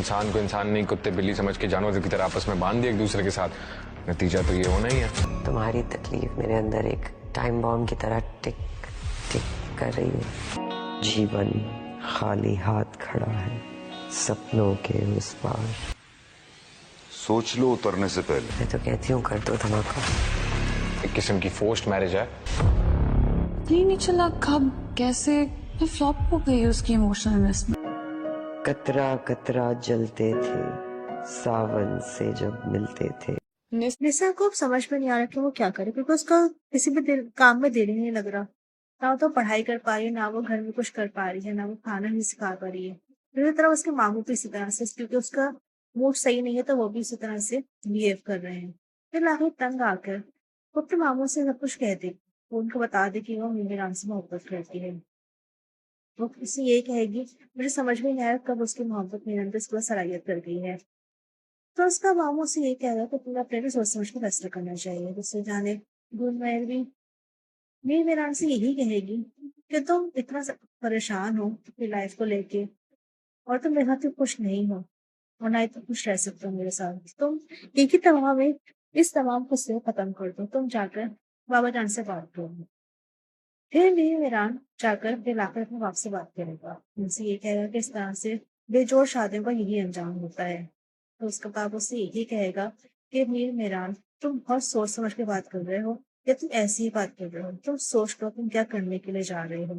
इंसान को इंसान नहीं, कुत्ते बिल्ली समझ के जानवरों की तरह आपस में बांध दिए एक दूसरे के साथ, नतीजा तो ये होना ही है। तुम्हारी तकलीफ मेरे अंदर एक टाइम बॉम्ब की तरह टिक टिक कर रही है। जीवन खाली हाथ खड़ा है सपनों के उस पार। सोच लो उतरने से पहले। मैं तो कहती हूँ कर दो धमाका। एक किस्म की फोर्स्ड मैरिज है। नहीं नहीं चला कब कैसे फ्लॉप हो गई उसकी इमोशनल इन्वेस्टमेंट। कतरा कतरा जलते थे सावन से जब मिलते थे। निशा को अब समझ में नहीं आ रहा कि वो क्या करे, क्योंकि उसका किसी भी काम में दिल ही नहीं लग रहा। ना तो पढ़ाई कर पा रही है, ना वो घर में कुछ कर पा रही है, ना वो खाना ही सिखा पा रही है। इसी तरह उसके मामू भी इसी तरह से, क्योंकि उसका मूड सही नहीं है तो वो भी इसी तरह से बिहेव कर रहे हैं। फिर आखिर तंग आकर वो अपने मामू से सब कुछ कह दे, वो उनको बता दे कि वो मीरान से मोहब्बत करती है। वो उसे ये कहेगी, मुझे समझ में नहीं आया कब उसकी मोहब्बत मीरान पे इसको सराहियत कर गई है। तो उसका मामू से ये कह रहा है कि तुम्हें अपने भी सोच समझ के फैसला करना चाहिए। जिससे जाने दूर में भी मेरी मीरान से यही कहेगी कि तुम इतना परेशान हो अपनी लाइफ को लेके, और तुम मेरे साथ खुश नहीं हो, और ना ही तुम खुश रह सकते हो मेरे साथ। तुम एक ही तमाम में इस तमाम को से खत्म कर दो। तुम जाकर बाबा जान से बात करो। फिर भी मीरान जाकर फिर लाकर अपने बाप से बात करेगा, उनसे ये कहेगा कि इस तरह से बेजोड़ शादियों का यही अंजाम होता है। तो उसका बाप उससे यही कहेगा कि मीर मीरान, तुम बहुत सोच समझ के बात कर रहे हो, या तुम ऐसी ही बात कर रहे हो? तुम सोच लो तुम क्या करने के लिए जा रहे हो।